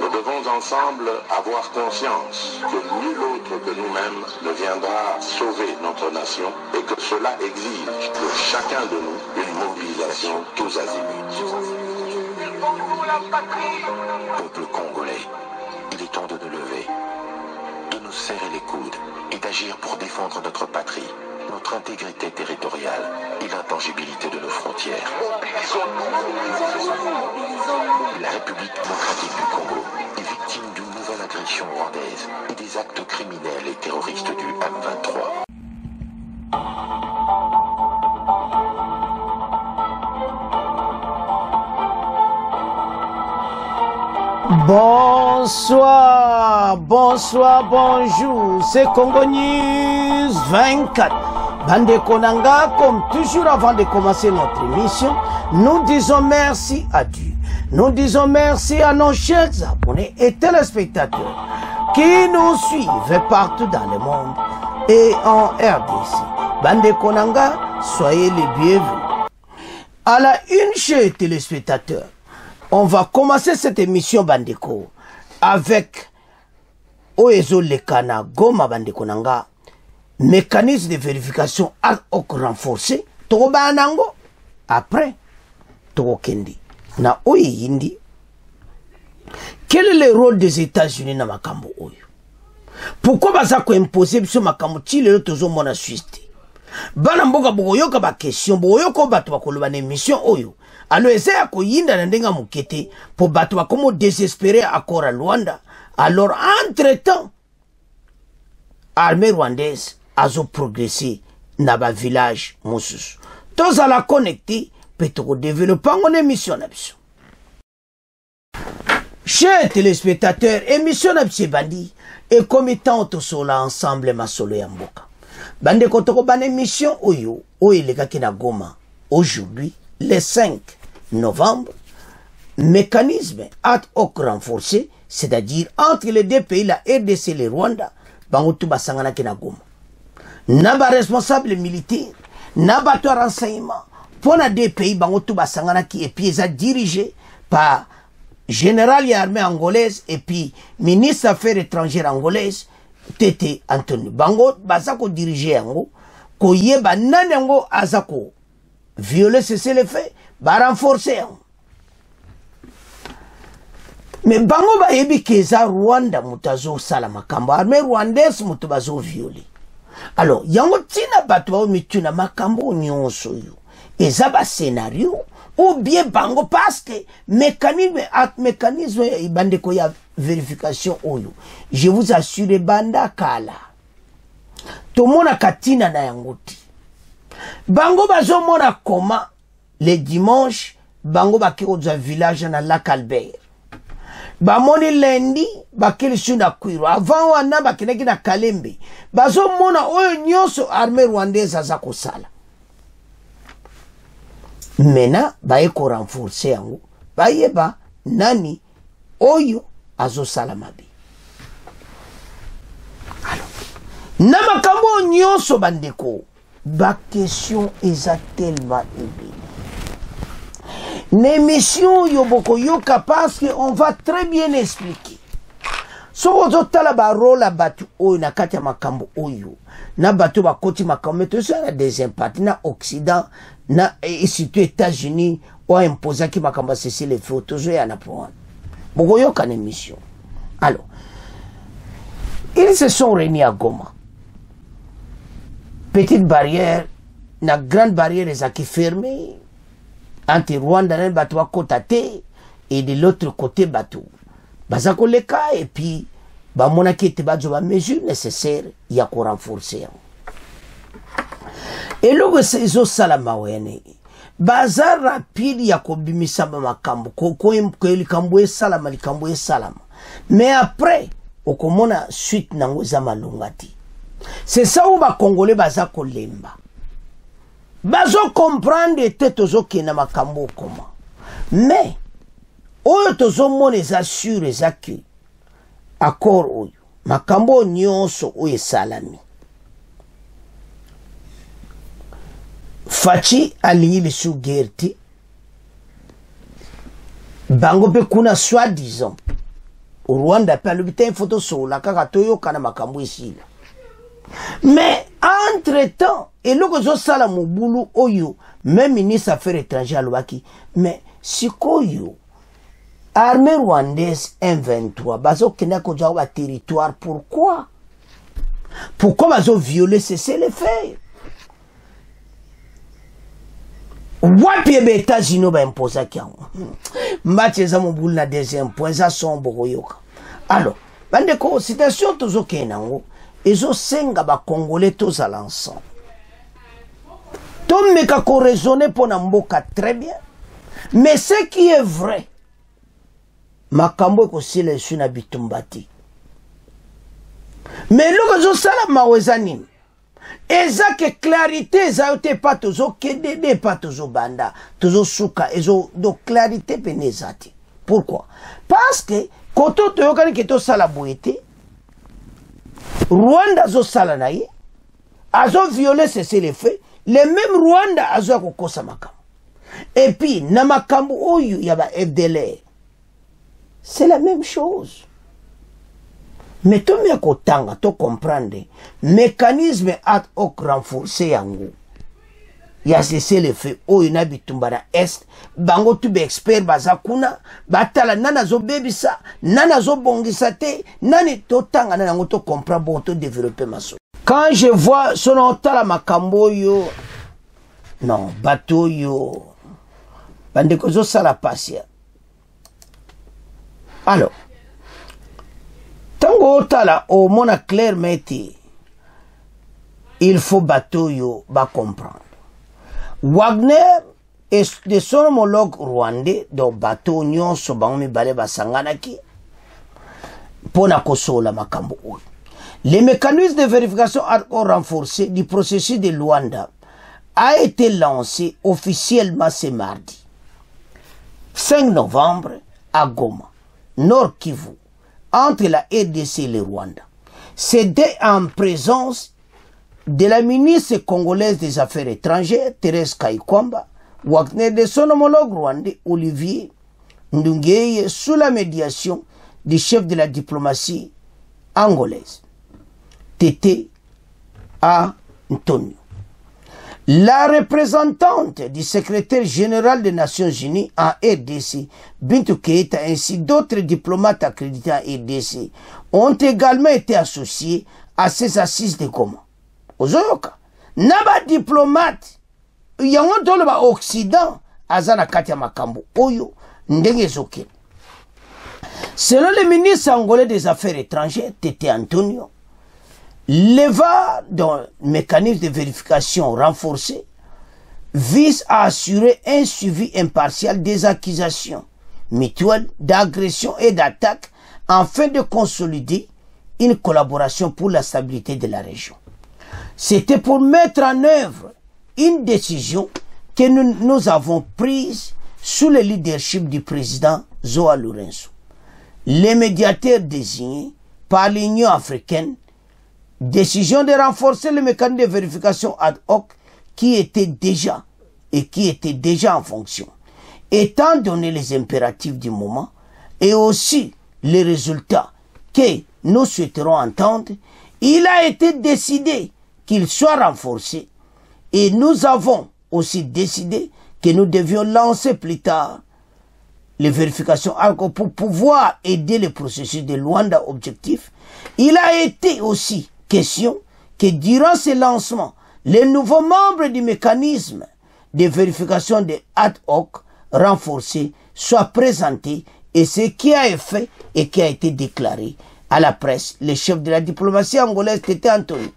Nous devons ensemble avoir conscience que nul autre que nous-mêmes ne viendra sauver notre nation et que cela exige de chacun de nous une mobilisation tous azimuts. Peuple congolais, il est temps de nous lever, de nous serrer les coudes et d'agir pour défendre notre patrie, notre intégrité territoriale et l'intangibilité de nos frontières. La République démocratique du Congo est victime d'une nouvelle agression rwandaise et des actes criminels et terroristes du M23. Bonsoir, bonsoir, bonjour, c'est Congo News 24. Bande Konanga, comme toujours avant de commencer notre émission, nous disons merci à Dieu. Nous disons merci à nos chers abonnés et téléspectateurs qui nous suivent partout dans le monde et en RDC. Bande Konanga, soyez les bienvenus. À la une, chers téléspectateurs, on va commencer cette émission Bandeko avec Oezo Lekana Goma Bandeko Nanga, mécanisme de vérification ad hoc renforcé, Toba Nango, après Togo Kendi. Na Oye Yindi, quel est le rôle des États-Unis dans Makambo Oyo? Pourquoi Bazako imposer sur Makambo Chile le Tozo Mona Suisse? Bana mboka boyoka ba question boyoka bato bakoloba na émission Oyo. Alors essaye ko yinda na ndenga mukete pour bato bakomo désespéré accord à Luanda. Alors entre-temps armée rwandaise a progressé na ba village mosusu. Tous à la connecter peut développer une émission n'abso. Chers téléspectateurs, émission n'abso bandi et committant tout cela ensemble ma solo ya mboka. Bande kotoko ban émission Oyo, Oyo Lekaki na Goma. Aujourd'hui, le 5 novembre, mécanisme ad hoc renforcé, c'est-à-dire entre les deux pays, la RDC et le Rwanda, bangotu basangana ki na Goma. Naba responsable militaire, naba to renseignement, pour les deux pays, bangotu basangana ki et puis ils sont dirigés par général et armée angolaise et puis ministre affaires étrangères angolaise, Tete Anthony. Bango bazako diriger yango, ko yeba nanengo azako violer cesser fait, ba renforcer yango. Mais bango ba yebi keza Rwanda mutazo sala makambo, armée rwandaise mutubazo violer. Alors, yango tina bato ba mituna makambo nyonso yo. Eza ba scénario ou bien bango parce que mécanisme ibande ko ya vérification Oyo. Je vous assure banda kala. Tomona katina na yangoti. Bango bazo mona koma le dimanche bango bakiro za village na Lac Albert. Bamoni lundi bakili suna kwiro avant wana bakineki na Kalembe. Bazo mona oyo nyonso armée rwandaise za kosala. Mena baye ko renforcer yango. Bayeba nani Oyo azo salamabi. Alors, na makambo nyonso bandeko, ba question eza tellement élevée. L'émission yoboko yoka parce qu'on va très bien expliquer. So ozo tala ba rôle batu oyo na kati ya makambo oyo. Na batu ba koti makambo to ça des impacts na Occident na et surtout États-Unis ont imposé ki makambo cesser les feux toujours ya na point. Boko yoka na émission. Alors, ils se sont réunis à Goma. Petite barrière, la grande barrière est fermée entre Rwanda et Batou à côté et de l'autre côté Batou. Bazako leka et puis bamona qui était bazo ba mesure nécessaire il y a qu'on renforcer. Et logo sezo salama wene. Bazar rapide ya kobimisa makambo ko likambo salama likambo salama. Mais après okomona suite nango za malungati. C'est ça où ba congolais baza kolemba. Bazo comprendre tete zoke na makambo koma. Mais oyo tozo mona za sûr za ki accord oyo makambo nyonso oyo salami. Fachi alingi lisu gerti bango pe kuna soi-disant au Rwanda pe alobi une photo sola kaka toyokana makambo ici. Mais entre-temps, et le gozo sala mobulu oyo, même ministre affaires étrangères alobaki, mais sikoyo armée rwandaise M23 bazo kena ko jawa territoire, pourquoi? Pourquoi bazo violer cesser les faits? Wapi ebe États-Unis ba imposa kiango. Mbache za mobulu na deuxième point za sombo yoka. Alors, bandeko citation tozo kenango. Ezo senga ba congolais tous à l'ensemble. Tom meka ko raisonner pour na mboka très bien. Mais ce qui est vrai, makambo ko sile su na bitumbati. Mais lo zo sala mawezani. Eza que clarité za yote pas tozo kedede pas tozo banda, tozo suka ezo do clarité penezati. Pourquoi? Parce que koto to yokani keto sala boete Rwanda zo sala na ye, azo violé cesser les faits, les mêmes Rwanda azo kokosa makambo. Et puis, na makambo oyo yaba FDLR, c'est la même chose. Mais tout le monde to comprendre, mécanisme ad hoc renforcé yango. Ya cessé les faits oyo na bitumba na est, bango tube expert bazakuna, batala nana zo bebisa, nana zo bongisa te, nani to tanga nana ngo to comprendre bon to développer maso. Quand je vois son otala makambo yo, non, bateau yo, bande ko zo sala pasia. Alors, tango otala au mona clairement il faut bateau yo ba comprendre. Wagner et de son homologue rwandais do bateau nyonso bango bale basanganaki pona kosola makambo oyo. Les mécanismes de vérification renforcés du processus de Luanda a été lancé officiellement ce mardi 5 novembre à Goma, Nord Kivu, entre la RDC et le Rwanda. C'était en présence de la ministre congolaise des Affaires étrangères, Thérèse Kaikwamba, Wagner de son homologue rwandais, Olivier Ndungeye, sous la médiation du chef de la diplomatie angolaise, Tété Antonio. La représentante du secrétaire général des Nations Unies en RDC, Bintou Keita, ainsi d'autres diplomates accrédités en RDC, ont également été associés à ces assises de Goma. Ozoyoka naba diplomate yango tolo ba Occident azana kati ya makambo oyo ndenge zoke. Selon le ministre angolais des Affaires étrangères Tété Antonio, l'EVA, dont le mécanisme de vérification renforcé, vise à assurer un suivi impartial des accusations mutuelles d'agression et d'attaque afin de consolider une collaboration pour la stabilité de la région. C'était pour mettre en œuvre une décision que nous avons prise sous le leadership du président Joao Lourenço. Les médiateurs désignés par l'Union africaine, décision de renforcer le mécanisme de vérification ad hoc qui était déjà en fonction. Étant donné les impératifs du moment et aussi les résultats que nous souhaiterons entendre, il a été décidé qu'il soit renforcé et nous avons aussi décidé que nous devions lancer plus tard les vérifications pour pouvoir aider le processus de Luanda objectif. Il a été aussi question que durant ce lancement, les nouveaux membres du mécanisme de vérification de ad hoc renforcé soient présentés et ce qui a été fait et qui a été déclaré à la presse, le chef de la diplomatie angolaise Tété Antonio.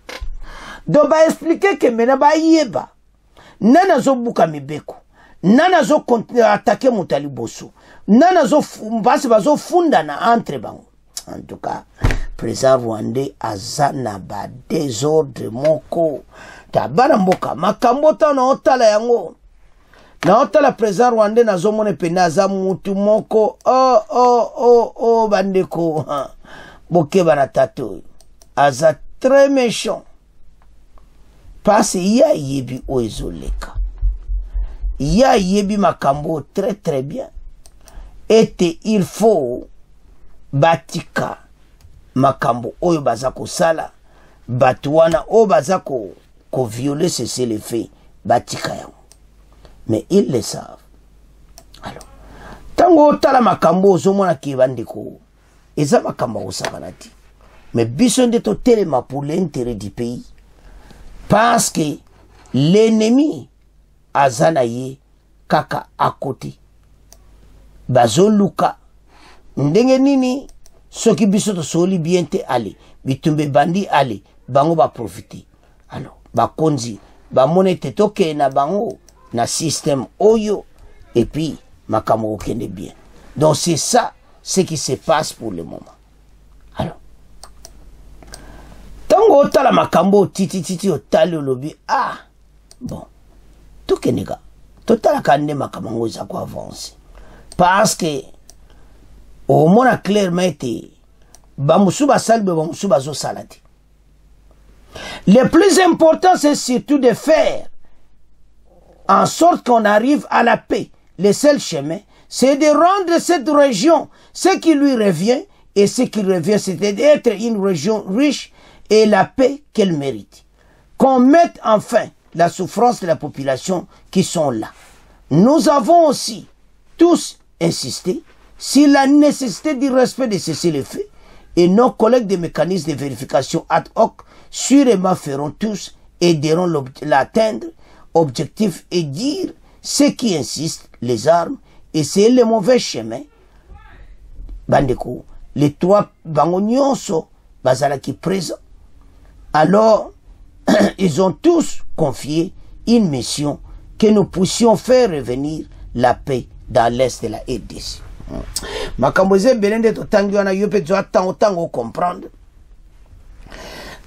Donc, va expliquer que maintenant, yeba, nana zo buka mibeko, nana zo continuer à attaquer Moutali Bosso, nana zo bazo funda na entre bango. En tout cas, président rwandais azana ba désordre moko. Tabana mboka, makambota na otala yango. Na otala président rwandais na zo mone penaza mutu moko. Oh, bandeko. Boke banatato. Aza très méchant. Parce qu'il y a yebi oezoleka. Il y a yebi makambo très très bien. Et il faut batika makambo oyo baza kosala bato wana oyo baza ko violer cessez-le-feu batika yango. Mais ils le savent. Alors tango tala makambo ozomona ki bandeko eza makambo osakana ti, mais biso nde totelema pour l'intérêt du pays, parce que l'ennemi azana ye kaka à côté bazoluka ndenge nini soki biso tosoli bien te ale bitumbe bandi ale bango ba profiter. Alors bakonzi bamone te toke na bango na système oyo et puis makambo okende bien. Donc c'est ça ce qui se passe pour le moment. Alors tango otala makambo titi otali olobi ah bon tokenega totala kande makambo za ko avancer, parce que au moins clairement été bamusuba salbe bamusuba zo salati. Le plus important c'est surtout de faire en sorte qu'on arrive à la paix. Le seul chemin c'est de rendre cette région ce qui lui revient, et ce qui revient c'est d'être une région riche et la paix qu'elle mérite. Qu'on mette enfin la souffrance de la population qui sont là. Nous avons aussi tous insisté sur la nécessité du respect de cessez-le-feu, et nos collègues des mécanismes de vérification ad hoc sûrement feront tous, aideront l'atteindre objectif et dire ceux qui insistent les armes et c'est le mauvais chemin. Bandeko, les trois bangonyonso bazala qui présent. Alors, ils ont tous confié une mission que nous puissions faire revenir la paix dans l'est de la RDC. Makamboze belende to tangi wana yope zo tango comprendre.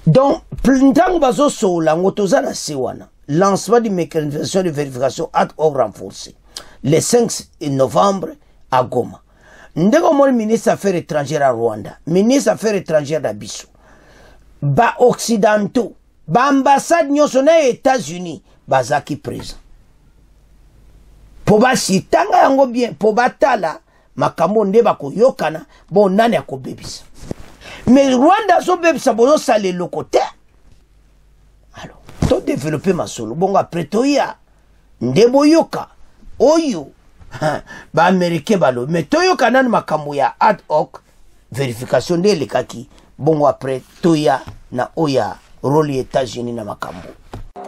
Donc, ntango bazo sola ngotoza na sewana. Lancement du mécanisme de vérification ad hoc renforcé le 5 novembre à Goma. Ndeko mo ministre des Affaires étrangères à Rwanda, ministre des Affaires étrangères à Bissau, ba occidentaux, ba ambassade nyonso na États-Unis bazaki présent. Po basi tanga yango bien, po batala makambo nde bakoyokana bon nani akobebisa. Mais Rwanda so bebisa bono sale lokote. Alors, to développer ma solo bon après toya ndeboyoka oyo ba américain balo mais toyoka nani makambo ya ad hoc vérification de lekaki bon après toya na oya rôle États-Unis na makambo.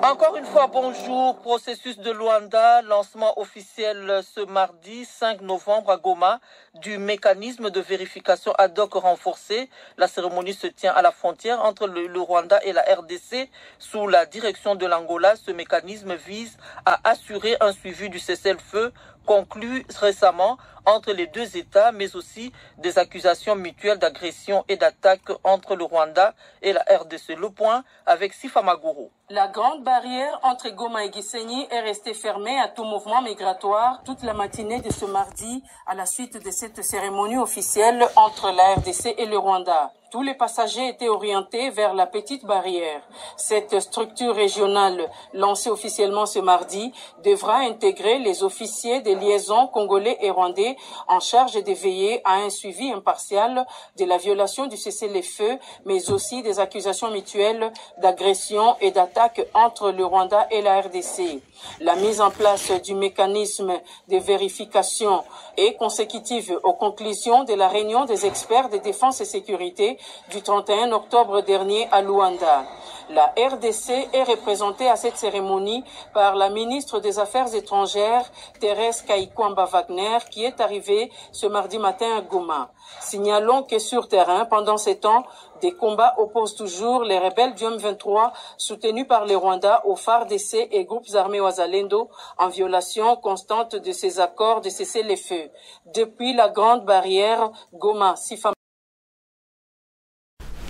Encore une fois, bonjour. Processus de Luanda, lancement officiel ce mardi 5 novembre à Goma du mécanisme de vérification ad hoc renforcé. La cérémonie se tient à la frontière entre le Rwanda et la RDC sous la direction de l'Angola. Ce mécanisme vise à assurer un suivi du cessez-le-feu conclu récemment entre les deux États, mais aussi des accusations mutuelles d'agression et d'attaque entre le Rwanda et la RDC. Le point avec Sifa Maguru. La grande barrière entre Goma et Gisenyi est restée fermée à tout mouvement migratoire toute la matinée de ce mardi à la suite de cette cérémonie officielle entre la RDC et le Rwanda. Tous les passagers étaient orientés vers la petite barrière. Cette structure régionale, lancée officiellement ce mardi, devra intégrer les officiers des liaisons congolais et rwandais en charge de veiller à un suivi impartial de la violation du cessez-le-feu, mais aussi des accusations mutuelles d'agression et d'attaque entre le Rwanda et la RDC. La mise en place du mécanisme de vérification est consécutive aux conclusions de la réunion des experts de défense et sécurité du 31 octobre dernier à Luanda. La RDC est représentée à cette cérémonie par la ministre des Affaires étrangères, Thérèse Kaikwamba-Wagner, qui est arrivée ce mardi matin à Goma. Signalons que sur terrain, pendant ces temps, des combats opposent toujours les rebelles du M23 soutenus par les Rwandais aux FARDC et groupes armés Wazalendo en violation constante de ces accords de cessez-le-feu. Depuis la grande barrière, Goma, Sifa.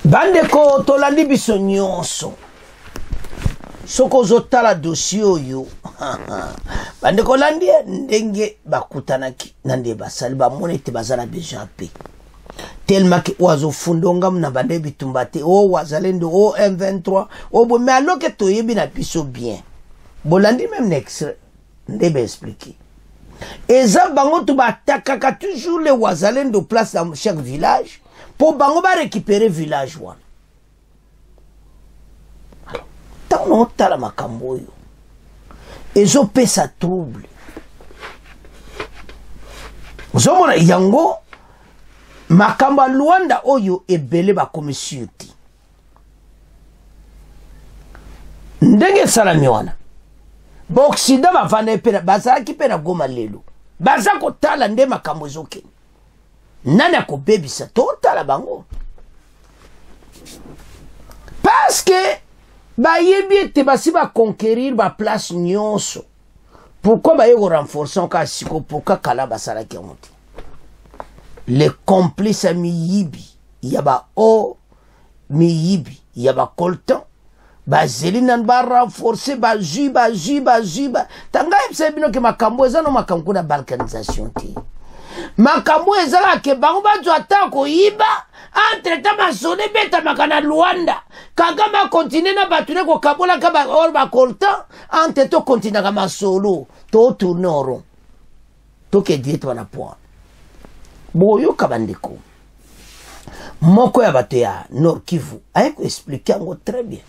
Bandeko tolandi biso nyonso soko zotala dossier oyo bandeko landi ndenge bakutanaki nande basali bamone te bazala besoin pe tellement que oazo fundonga mna bande bitumbate o Wazalendo o M23 o bo mais alors que toyebi na biso bien bolandi même next ndebe expliquer eza bango tu batakaka toujours les wazalendo place dans chaque village pour bango ba récupérer village wana. Tango tala makambo oyo ezopesa trouble. Ozomona yango makamba Luanda oyo ebele ba commission ti. Ndenge salami wana. Ba Occident ba vana pena bazaki pena Goma lelo. Bazako tala nde makambo ezoke. Nani akobebisa to tala bango. Parce que ba yebi te basi ba conquérir ba place nyonso. Pourquoi ba yego renforcer encore siko pourquoi kala basala ki onti. Les complices à miyibi, yaba o miyibi, yaba coltan, ba zelinan ba renforcer ba zu. Tanga yepse bino ke makambo eza no makambo na balkanisation ti. Makambo eza ke bango ba zo atako yiba, entre ta masone beta makana Luanda. Kagama continue na batune ko kabola ka ba or ba coltan, entre to continue ka masolo, to tourner en rond. To ke diete wana point. Boyo kabandeko moko ya bato ya Nord Kivu ayeko expliquer ngo très bien.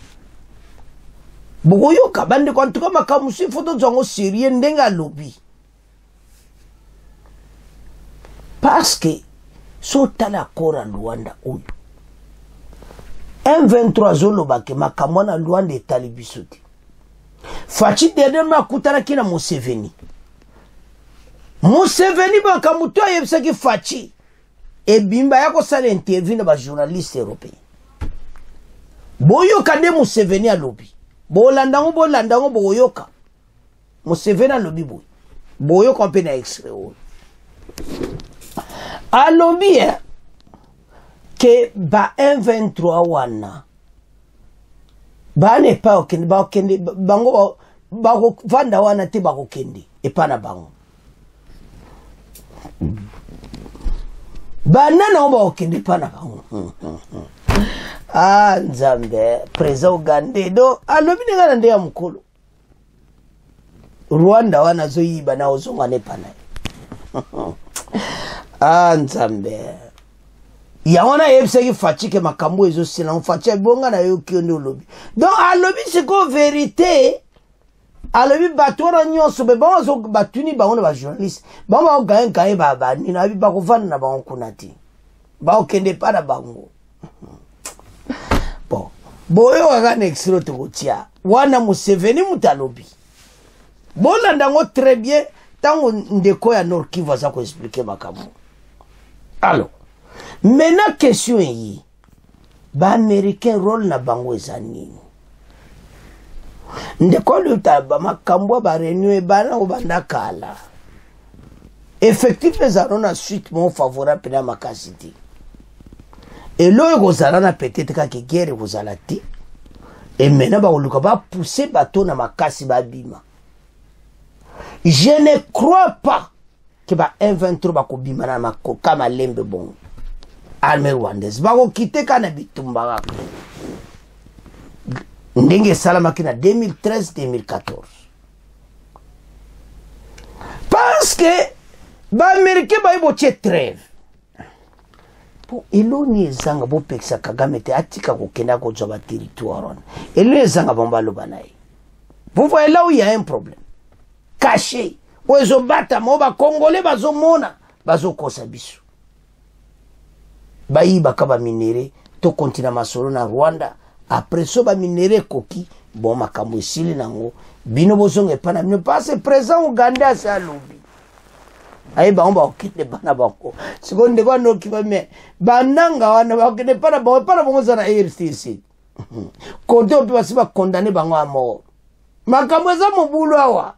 Boyo kabandeko en tout cas makamusi photo zongo sérieux ndenga lobby parce que so tala kora Luanda oyo M23 zoloba ke makamwana Luanda etalibisote fachi dede makutana kina Museveni bakamuto yebisaki fachi ebimba yako sala interview na ba journaliste européen boyoka nde Museveni alobi bolandango boyoka Museveni alobi boyoka mpe na extrait oyo alobi ke ba M23 wana bane pa okende bango bako vanda wana te bako kende epana bango banana oba okende pana nzambe preza Uganda do alobi ngana nde ya mukolo Rwanda wana zo yiba na ozonga ne pana nzambe ya wana yebiseki fatike makambo ezo sina mfatia bonga na yo kionde olobi donc alobi siko vérité alobi batona nyonso be bazo batuni bango ba journaliste bamba gaye baba ni na bi bakovana na bango kunati ba okende para bango bon boyo wakane extro to kotia wana Museveni mutalobi bolanda ngo très bien tango ndeko ya Nord Kivu za ko expliquer makambo. Alors maintenant question yi ba américain rôle na bango ezanini ndeko lutaba makambo ba renew bana obanda kala effectif les arona suite mon favorable na makasiti et lo kozala na peut-être ka ke guerre kozala ti et maintenant ba oluka ba pousser bateau na makasi ba bima. Je ne crois pas que ba M23 ba ko bima na mako kama lembe bon armée rwandaise ba ko quitter kana bitumba ndenge salama kina 2013-2014 parce que ba américain ba ibo che trêve pour eloni ezanga bo peksa Kagame te atika ko kenda ko zoba territoire eloni ezanga bomba lobanai. Vous voyez là où il y a un problème caché ozo bata mo ba congolais bazo mona bazo kosa biso ba yiba ka ba minere to kontina masolo na Rwanda. Après ça, ba minéré koki, bon makambo esili nango, bino bozonge pana, ne passe présent Uganda sa lobi. Aye ba omba okite bana bako. Seconde kwa no kiba me, bananga wana ba okite pana bongo zana RCC. Kote opi basiba condamné bango à mort. Makambo eza mobulu awa.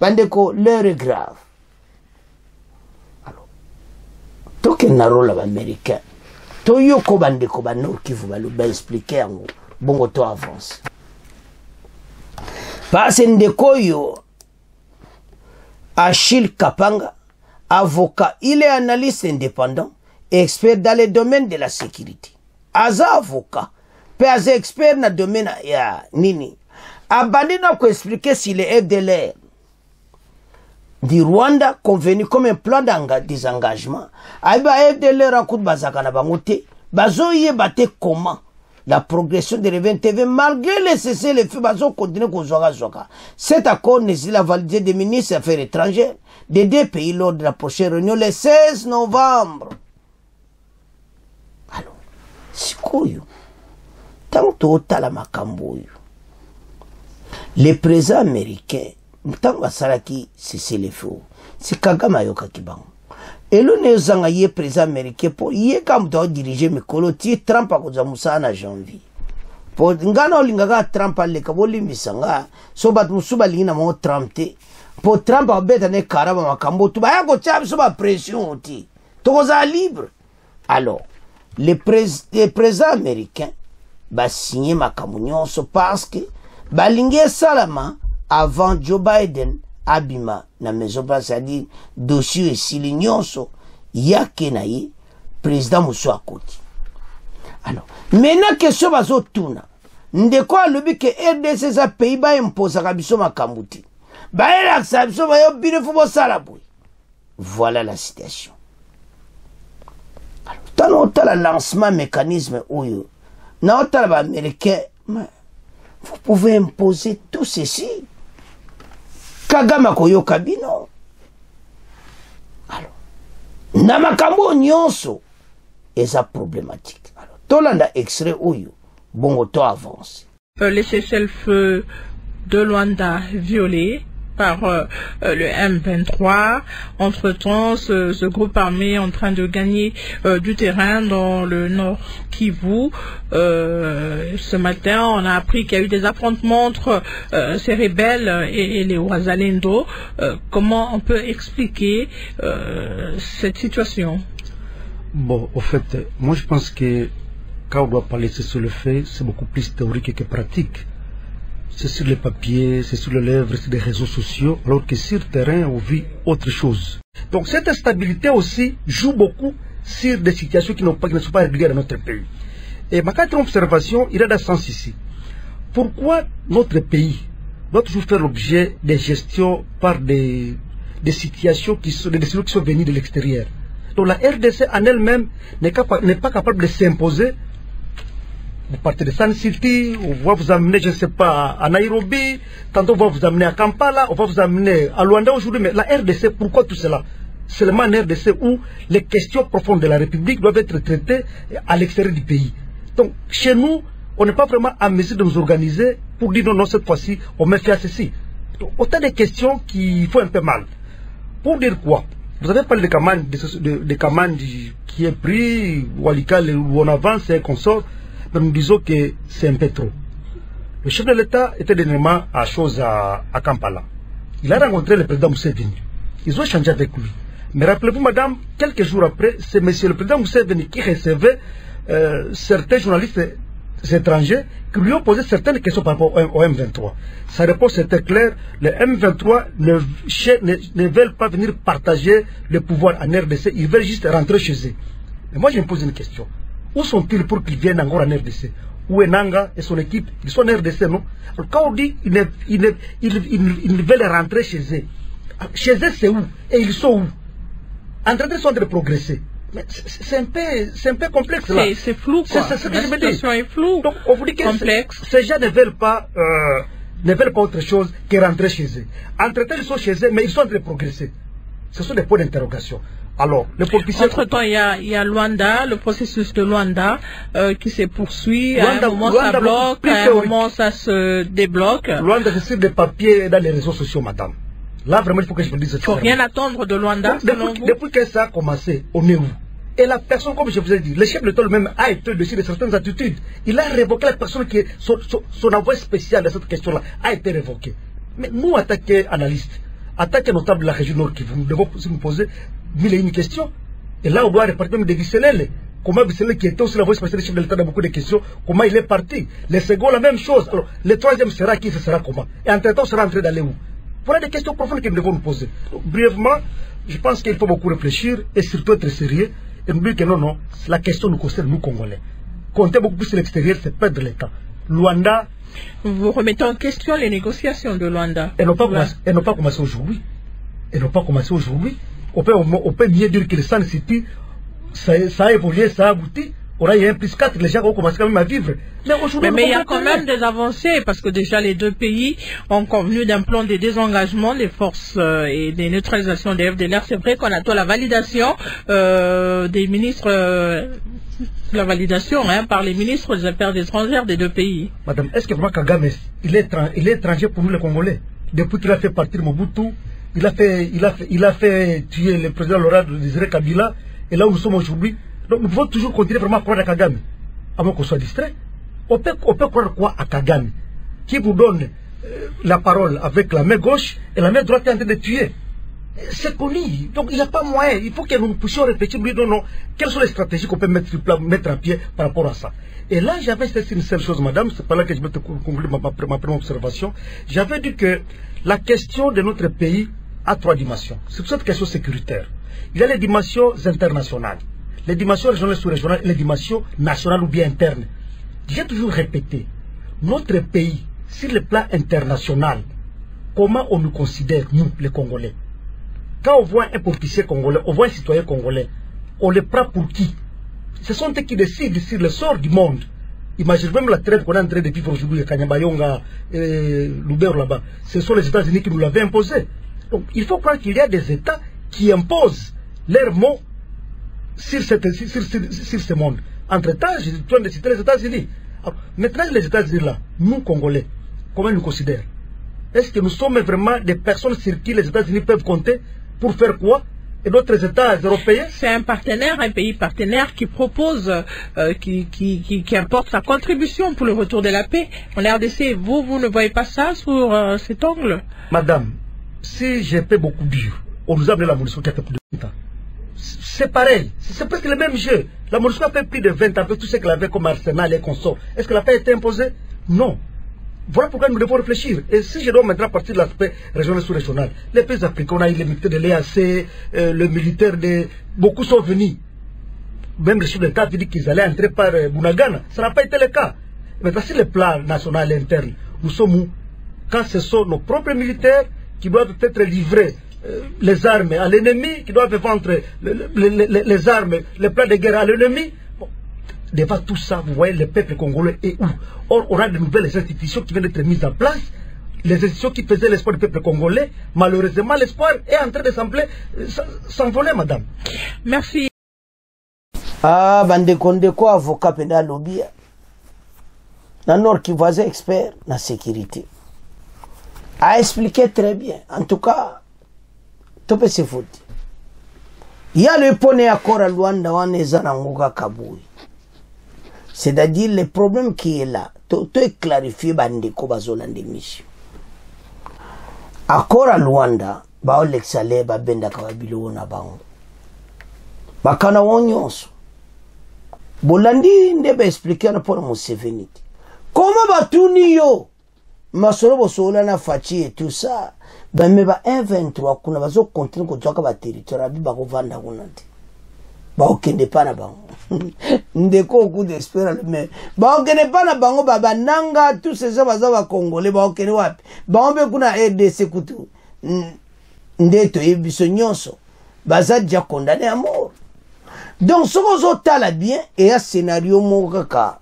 Bandeko, l'heure est grave. Alors, toke na rôle américain. Toyo ko bandeko ba Nord Kivu ba expliquer ngo bongo to avance parce ndeko yo Achille Kapanga avocat, il est analyste indépendant expert dans le domaine de la sécurité aza avocat pe aza expert na domaine ya nini abandi na ko expliquer si le FDLR du Rwanda convenu comme un plan de désengagement. Aïba FDL raconte bazakana bangote, bazo yé bate comment la progression de Réveil TV malgré les cessez-le-feu bazo continue kozoga zoga. Cet accord n'est la validé des ministres des Affaires étrangères des deux pays lors de la prochaine réunion le 16 novembre. Alors, sikoyo, tant que la makamboyo, les présidents américains, tant que salaki cessez-le-feu, c'est Kagame yoka kibango. Et le nezanga yé président américain pour yé comme doit diriger Mikolo ti Trump a koza musana janvier. Pour ngana olingaga Trump ale kaboli misanga so bat musuba lina mo Trump te. Pour Trump a beta ne karaba makambo tu ba yako chab so ba pression ti. To koza libre. Alors, les présidents américains ba signer makamunyon so parce que ba lingé salama avant Joe Biden abima na maison pas c'est-à-dire dossier silignonso yake na ye président muso akoti. Alors maintenant question bazo tuna ndeko alobi ke RDC za pays ba imposa kabiso makambuti ba ela sabiso ba yo bine fo sala boy. Voilà la situation. Alors tant otala lancement mécanisme oyo na otala ba américain vous pouvez imposer tout ceci. Kagame koyo kabino. Alors, namakambo nyonso eza problématique. Alors, tolanda extrait oyo, bongo to avance. Les cessez-le-feu de Luanda violés par le M23. Entre-temps, ce groupe armé est en train de gagner du terrain dans le nord Kivu. Ce matin, on a appris qu'il y a eu des affrontements entre ces rebelles et les Wazalendo. Comment on peut expliquer cette situation? Bon, au fait, moi je pense que quand on doit parler de ce le fait, c'est beaucoup plus théorique que pratique. C'est sur les papiers, c'est sur les lèvres, c'est des réseaux sociaux, alors que sur le terrain, on vit autre chose. Donc cette instabilité aussi joue beaucoup sur des situations qui ne sont pas régulières dans notre pays. Et ma quatrième observation, il a dans ce sens ici. Pourquoi notre pays doit toujours faire l'objet des gestions par des situations qui sont venues de l'extérieur? Donc la RDC en elle-même n'est pas capable de s'imposer. Vous partez de Sun City, on va vous amener, je ne sais pas, à Nairobi, tantôt on va vous amener à Kampala, on va vous amener à Luanda aujourd'hui. Mais la RDC, pourquoi tout cela? Seulement en RDC où les questions profondes de la République doivent être traitées à l'extérieur du pays. Donc chez nous, on n'est pas vraiment en mesure de nous organiser pour dire non, non, cette fois-ci, on met fait à ceci. Donc, autant de questions qui font un peu mal. Pour dire quoi? Vous avez parlé de Kamand qui est pris, Walikal, où on avance et qu'on sort. Nous disons que c'est un peu trop. Le chef de l'État était dernièrement à Kampala. Il a rencontré le président Museveni. Ils ont échangé avec lui. Mais rappelez-vous, madame, quelques jours après, c'est monsieur le président Museveni qui recevait certains journalistes étrangers qui lui ont posé certaines questions par rapport au M23. Sa réponse était claire. Le M23 ne veulent pas venir partager le pouvoir en RDC. Ils veulent juste rentrer chez eux. Mais moi, je me pose une question. Où sont-ils pour qu'ils viennent encore en RDC? Où est Nanga et son équipe? Ils sont en RDC, non? Alors, quand on dit qu'ils veulent rentrer chez eux c'est où? Et ils sont où? En train de progresser. Mais c'est un peu complexe là. C'est flou quoi. La situation est floue. Donc on vous dit que ces gens ne veulent pas autre chose que rentrer chez eux. Entre-temps, ils sont chez eux, mais ils sont en train de progresser. Ce sont des points d'interrogation. Alors, le politiciens... Entre-temps, il y a Luanda, le processus de Luanda qui se poursuit. À un moment, ça bloque, à un moment, ça se débloque. Luanda, c'est sur des papiers dans les réseaux sociaux, madame. Là, vraiment, il faut que je vous dise ça. Il ne faut rien attendre de Luanda, depuis que ça a commencé, on est où? Et la personne, comme je vous ai dit, le chef de l'État lui-même a été dessus de certaines attitudes. Il a révoqué la personne qui est son envoyé spécial dans cette question-là, a été révoqué. Mais nous, en tant qu'analystes, en tant que notables de la région Nord, nous devons nous poser mille et une questions. Et là, on doit répartir même des Vicelel. Comment Vicelel, qui était aussi l'envoyé spécial du chef de l'État dans beaucoup de questions, comment il est parti? Le second, la même chose. Alors, le troisième sera qui? Ce sera comment? Et entre-temps, on sera en train d'aller où? Voilà des questions profondes que nous devons nous poser. Donc, brièvement, je pense qu'il faut beaucoup réfléchir et surtout être sérieux. Et nous dire que non, la question nous concerne, nous Congolais. Compter beaucoup plus sur l'extérieur, c'est perdre le temps. Luanda. Vous remettez en question les négociations de Luanda. Elles n'ont pas commencé aujourd'hui. et n'ont pas commencé aujourd'hui. On peut mieux dire que le San City, ça a évolué, ça a abouti. On a eu 1+4, les gens ont commencé quand même à vivre. Mais il y a quand même des avancées, parce que déjà les deux pays ont convenu d'un plan de désengagement des forces et des neutralisations des FDLR. C'est vrai qu'on attend la validation des ministres, la validation par les ministres des Affaires étrangères des deux pays. Madame, est-ce que vraiment Kagame, il est étranger pour nous les Congolais? Depuis qu'il a fait partir Mobutu, il a fait tuer le président Laurent Désiré Kabila, et là où nous sommes aujourd'hui. Donc nous devons toujours continuer vraiment à croire à Kagame, avant qu'on soit distrait. On peut croire quoi à Kagame, qui vous donne la parole avec la main gauche et la main droite est en train de tuer. C'est connu. Donc il n'y a pas moyen. Il faut que nous puissions réfléchir, non, quelles sont les stratégies qu'on peut mettre à pied par rapport à ça. Et là, j'avais dit une seule chose, madame, c'est par là que je vais te conclure ma première observation. J'avais dit que la question de notre pays a 3 dimensions. C'est cette question sécuritaire. Il y a les dimensions internationales, les dimensions régionales, sous-régionales et les dimensions nationales ou bien internes. J'ai toujours répété, notre pays, sur le plan international, comment on nous considère, nous, les Congolais? Quand on voit un politicier congolais, on voit un citoyen congolais, on le prend pour qui? Ce sont eux qui décident sur le sort du monde. Imagine même la traite qu'on est en train de vivre aujourd'hui à Kanyabayonga, Lubero là-bas. Ce sont les États-Unis qui nous l'avaient imposé. Donc il faut croire qu'il y a des États qui imposent leur mot sur ce monde. Entre-temps, je suis en train de citer les États-Unis. Maintenant, les États-Unis là, nous Congolais, comment ils nous considèrent? Est-ce que nous sommes vraiment des personnes sur qui les États-Unis peuvent compter pour faire quoi? Et d'autres États européens? C'est un partenaire, un pays partenaire qui propose, qui apporte sa contribution pour le retour de la paix. En RDC, vous ne voyez pas ça sous cet angle? Madame, si j'ai fait beaucoup dire, on nous a amené la MONUSCO qui a fait plus de 20 ans. C'est pareil, c'est presque le même jeu. La MONUSCO a fait plus de 20 ans, avec tout ce qu'elle avait comme arsenal et consorts. Est-ce que la paix a été imposée? Non. Voilà pourquoi nous devons réfléchir. Et si je dois maintenant partir de l'aspect régional sous-régional, les pays africains, on a eu les militaires de l'EAC, le militaire de... Beaucoup sont venus. Même le chef d'État a dit qu'ils allaient entrer par Bunagana. Ça n'a pas été le cas. Maintenant, sur le plan national et interne, nous sommes où? Quand ce sont nos propres militaires qui doivent être livrés les armes à l'ennemi, qui doivent vendre les armes, les plans de guerre à l'ennemi. Bon, devant tout ça, vous voyez, le peuple congolais est où? Or, on a de nouvelles institutions qui viennent d'être mises en place. Les institutions qui faisaient l'espoir du peuple congolais, malheureusement, l'espoir est en train de s'envoler, madame. Merci. Ah, bandeko avocat pénal lobby. Nanor qui voisin expert na sécurité. A expliqué très bien. En tout cas, tout peut se foutre. Il y a le poney accord à Luanda, on est en Kaboui. C'est-à-dire le problème qui est là, tout est clarifié bandeko bazolande mission. Accord à Luanda, ba olexale ba benda kabilo na bango. Bakana wonyonso. Bolandi ndebe expliquer na pour Museveni. Comment batuni yo? Masolo bosola na fachi et tout ça. Ben me ba 1-23 kuna bazo continue ko toka ba territoire bi ba ko vanda kuna ndi. Ba okende pa na bango. Ndeko coup d'espérance mais ba okende pa na bango baba nanga tous ces gens baza ba congolais ba okende wapi. Ba ombe kuna RDC kutu. Ndeto yebiso nyonso. Baza déjà condamné à mort. Donc ce qu'on zotala bien et un scénario mokaka.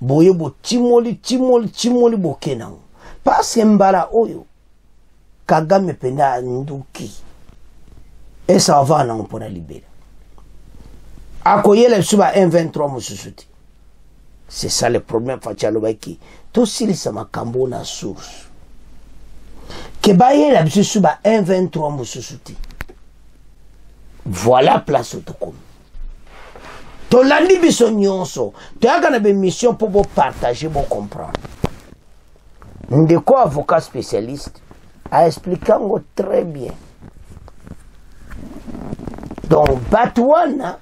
Boye bo timoli bokena. Parce que mbala oyo Kagame penda nduki. Et ça va non pour la libérer. Akoyele suba 1-23 mususuti. C'est ça le problème Fachalo Baki. Tout si ça m'a cambo na source. Que baye la suba 1-23 mususuti. Voilà place au tokom. To landi biso nyonso. To yakana be mission pour vous partager, pour comprendre. Ndeko avocat spécialiste a expliqué très bien. Donc Batouana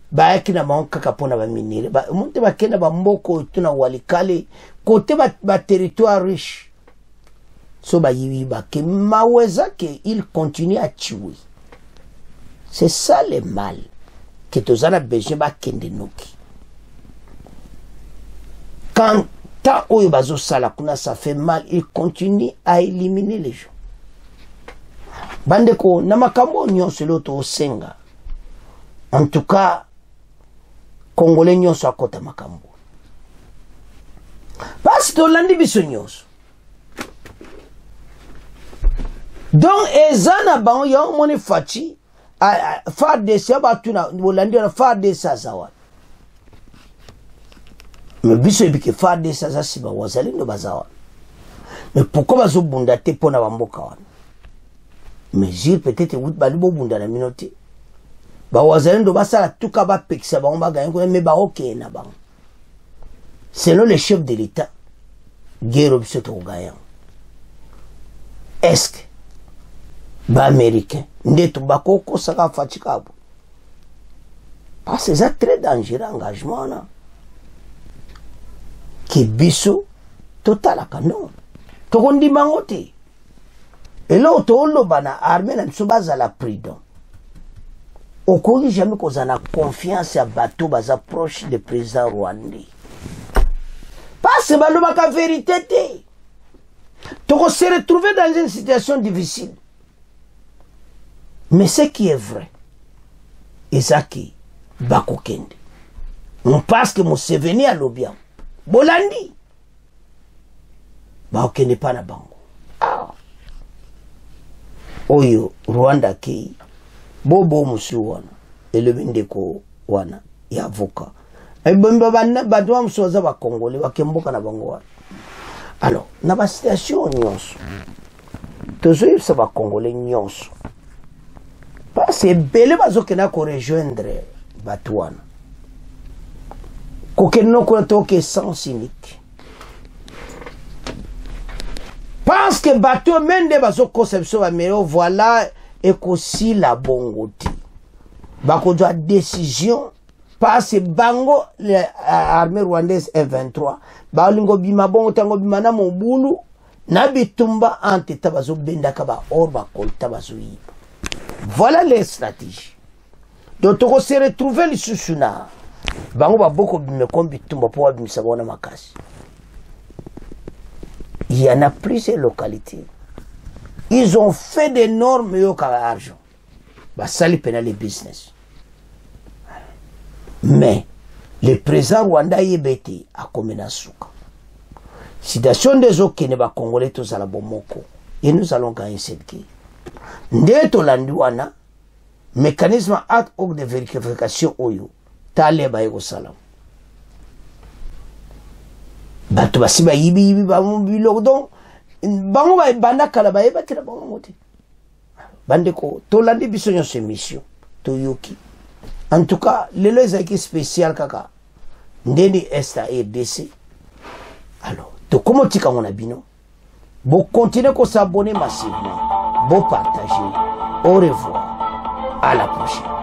ba yakina manka kapona ba minire ba monte ba kena ba mboko tuna walikale côté ba territoire riche. So ba yibi ba ke maweza ke il continue à tuer. C'est ça le mal que tous en a besoin ba kende noki. Quand ta oyo bazo sala kuna ça fait mal, il continue à éliminer les gens. bandeko na makambo nyonso loto osenga en tout cas congolais nyonso akota makambo parce que tolandi biso nyonso donc ezana bango ya moni fachi FARDC batuna bolandi na FARDC azawa mais biso ebike FARDC azasiba wazalendo bazawa mais pourquoi bazobunda te pona bamboka wana mesure peut-être oui balibo bunda na minote ba wazalendo basala tuka ba pekisa ba omba gagne mais ba OK na ba selon le chef de l'état guerre biso to gagne est-ce que ba américain ndeto bakoko saka fatikabo parce que c'est très dangereux engagement na ki biso total canon to kondi mangote et là to bana armée na biso bazala prudent okoki jamais kozana confiance ya bateau baza proche de président rwandais parce que balobaka vérité te to se retrouver dans une situation difficile. Mais ce qui est vrai, Ezaki Bakokende. On pense que mon Museveni à l'Obiam. Bolandi. Bakokende pas na bango. Ah. Oyo, Rwanda ki. Bobo musu wana. Elebindeko wana. Ya avocat. Et bomba bana badwa musoza ba Congolais bakemboka na bango wana. Alors, na ba situation nyonso. Tozo ça ba Congolais nyonso. Parce que belle bazokena ko rejoindre Batouana. Kokeno ko toke sens unique. Parce que bateau mende bazo conception ba mero voilà et qu'aussi la bongoti. Bako doit décision parce que bango l'armée rwandaise F23 ba lingo bima bongo tango bima na mobulu na bitumba ante tabazo benda kaba orba kolta bazo yi. Voilà les stratégies. Donc, on se retrouve les sous-suna. Bango ba beaucoup de combitumba pour abimsabona makasi. Il y en a plusieurs localités. Ils ont fait des normes yo ka argent. Ba sali pénal les business. Mais le président Rwanda yebeti a komena suka. Situation des okene ba congolais tous à la bomoko. Et nous allons gagner cette guerre. Ndeto landuana mécanisme ad hoc de vérification oyo tale ba yego salam bato basiba yibi ba mobilo donc bango ba banda kala ba yebati na bango mote bandeko to landi biso nyonso mission to yoki en tout cas lelo ezaki spécial kaka ndeni esta RDC alors to comment tika ngona bino bo continuer ko s'abonner massivement. Bon partager. Au revoir. À la prochaine.